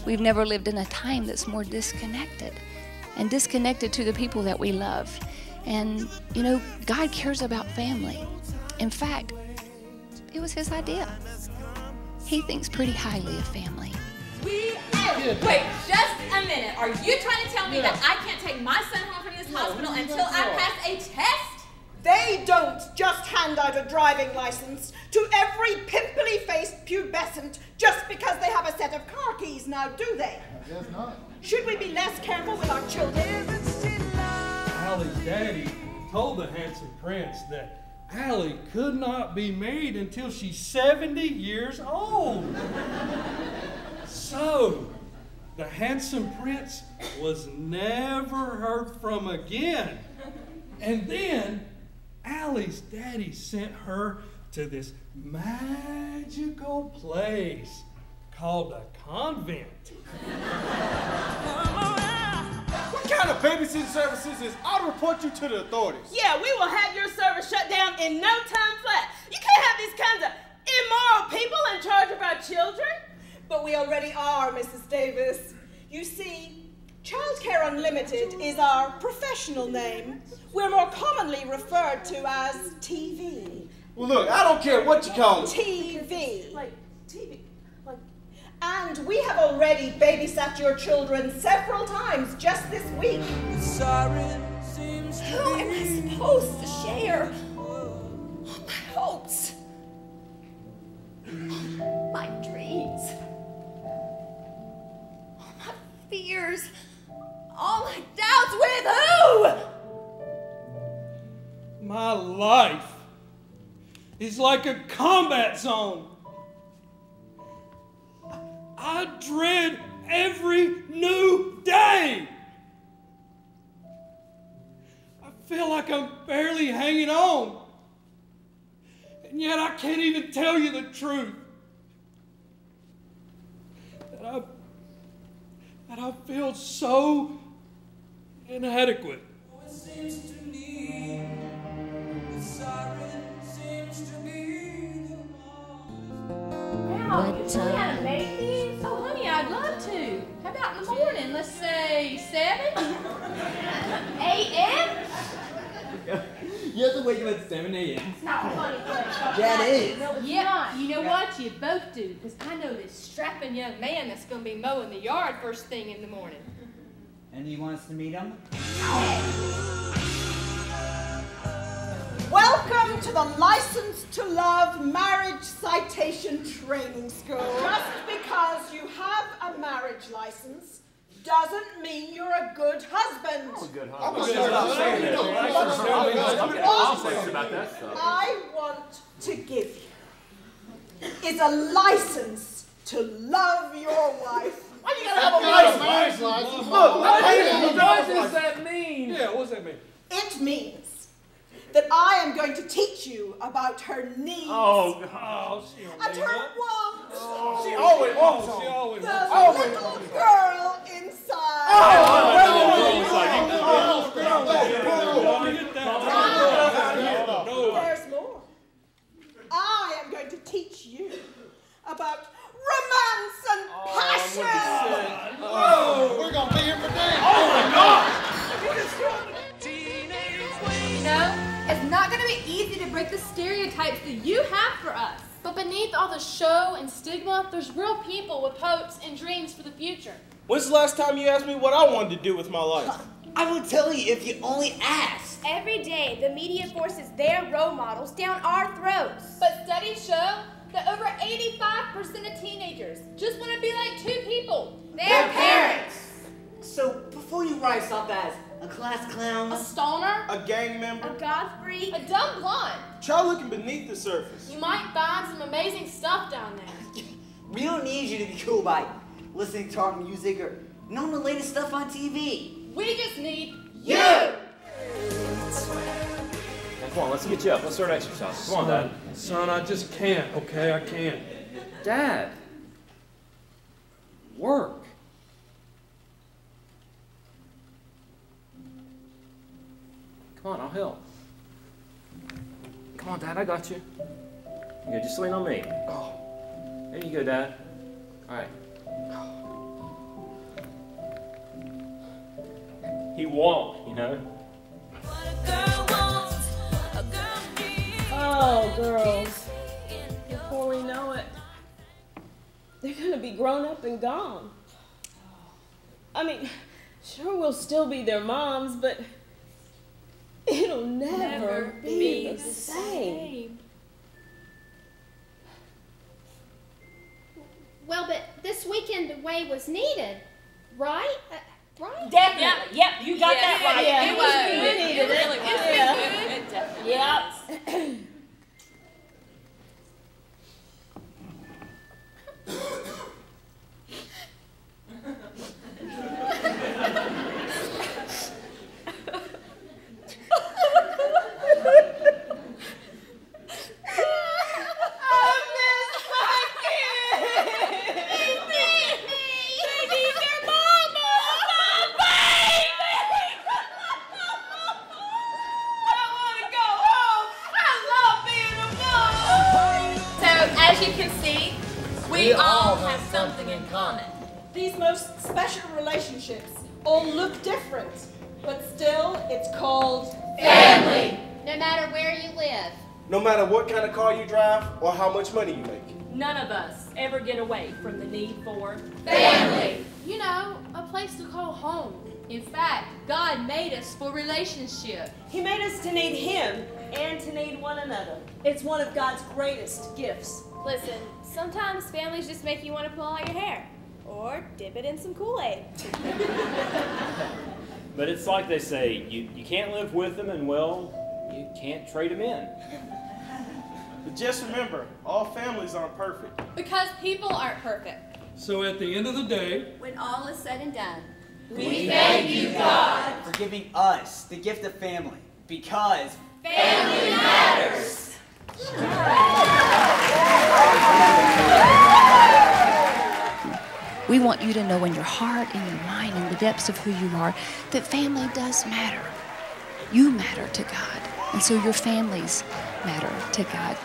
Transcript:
we've never lived in a time that's more disconnected and disconnected to the people that we love. And, you know, God cares about family. In fact, it was his idea. He thinks pretty highly of family. Wait, just a minute. Are you trying to tell me that I can't take my son home from this hospital until I pass a test? They don't just hand out a driving license to every pimply-faced pubescent just because they have a set of car keys now, do they? I guess not. Should we be less careful with our children? Allie's daddy told the handsome prince that Allie could not be married until she's 70 years old. So, the handsome prince was never heard from again. And then, Allie's daddy sent her to this magical place called a convent. What kind of babysitting services is? I'll report you to the authorities. Yeah, we will have your service shut down in no time flat. You can't have these kinds of immoral people in charge of our children. But we already are, Mrs. Davis. You see, Childcare Unlimited is our professional name. We're more commonly referred to as TV. Well, look, I don't care what you call it. TV. Like TV. And we have already babysat your children several times just this week. Who am I supposed to share my hopes, my dreams, all my fears, all my doubts with who? My life is like a combat zone. I dread every new day. I feel like I'm barely hanging on. And yet I can't even tell you the truth. That I feel so inadequate. It seems to me the siren seems to be the Wow, you had a baby? Oh, honey, I'd love to. How about in the morning? Let's say 7 a.m.? You have to wake up at 7 a.m. It's not funny. Yeah, it is. No, yeah, you know what? You both do. Because I know this strapping young man that's going to be mowing the yard first thing in the morning. And you want us to meet him? Welcome to the License to Love Marriage Citation Training School. Just because you have a marriage license doesn't mean you're a good husband. I'm a good I'm husband. not saying that. I'll say about that stuff. I want to give you is a license to love your wife. Why you gotta have a license? Look, What does that mean? Yeah, what does that mean? It means that I am going to teach you about her needs Oh, She and her wants. She always wants She on. always The little girl inside. There's more. I am going to teach you about romance and passion. We're gonna be here for days. You know, it's not going to be easy to break the stereotypes that you have for us. But beneath all the show and stigma, there's real people with hopes and dreams for the future. When's the last time you asked me what I wanted to do with my life? I will tell you if you only ask. Every day, the media forces their role models down our throats. But studies show that over 85% of teenagers just want to be like two people. Their parents. So before you write yourself as a class clown, A stoner, A gang member? A goth freak. a dumb blonde. Try looking beneath the surface. You might find some amazing stuff down there. we don't need you to be cool by listening to our music or knowing the latest stuff on TV. We just need You! Now, come on, let's get you up. Let's start exercise. Come on, Dad. Son, I just can't, okay? I can't. Dad. Work. Come on, I'll help. Come on, Dad, I got you. You go, just lean on me. There you go, Dad. All right. He won't, you know? Oh, girls. Before we know it, they're gonna be grown up and gone. I mean, sure, we'll still be their moms, but it'll never be the same. Well, but this weekend away was needed, right? Right? Definitely. Yep, you got that right. Yeah, It was good. We needed it. really was. Yeah. It definitely Yep. As you can see, we all have something in common. These most special relationships all look different, but still, it's called Family. No matter where you live. No matter what kind of car you drive or how much money you make. None of us ever get away from the need for Family. You know, a place to call home. In fact, God made us for relationship. He made us to need Him and to need one another. It's one of God's greatest gifts. Listen, sometimes families just make you want to pull out your hair. Or dip it in some Kool-Aid. But it's like they say, you can't live with them, and well, you can't trade them in. But just remember, all families aren't perfect. Because people aren't perfect. So at the end of the day, when all is said and done. We thank you, God, for giving us the gift of family, because family matters. We want you to know in your heart, in your mind, in the depths of who you are, that family does matter. You matter to God, and so your families matter to God.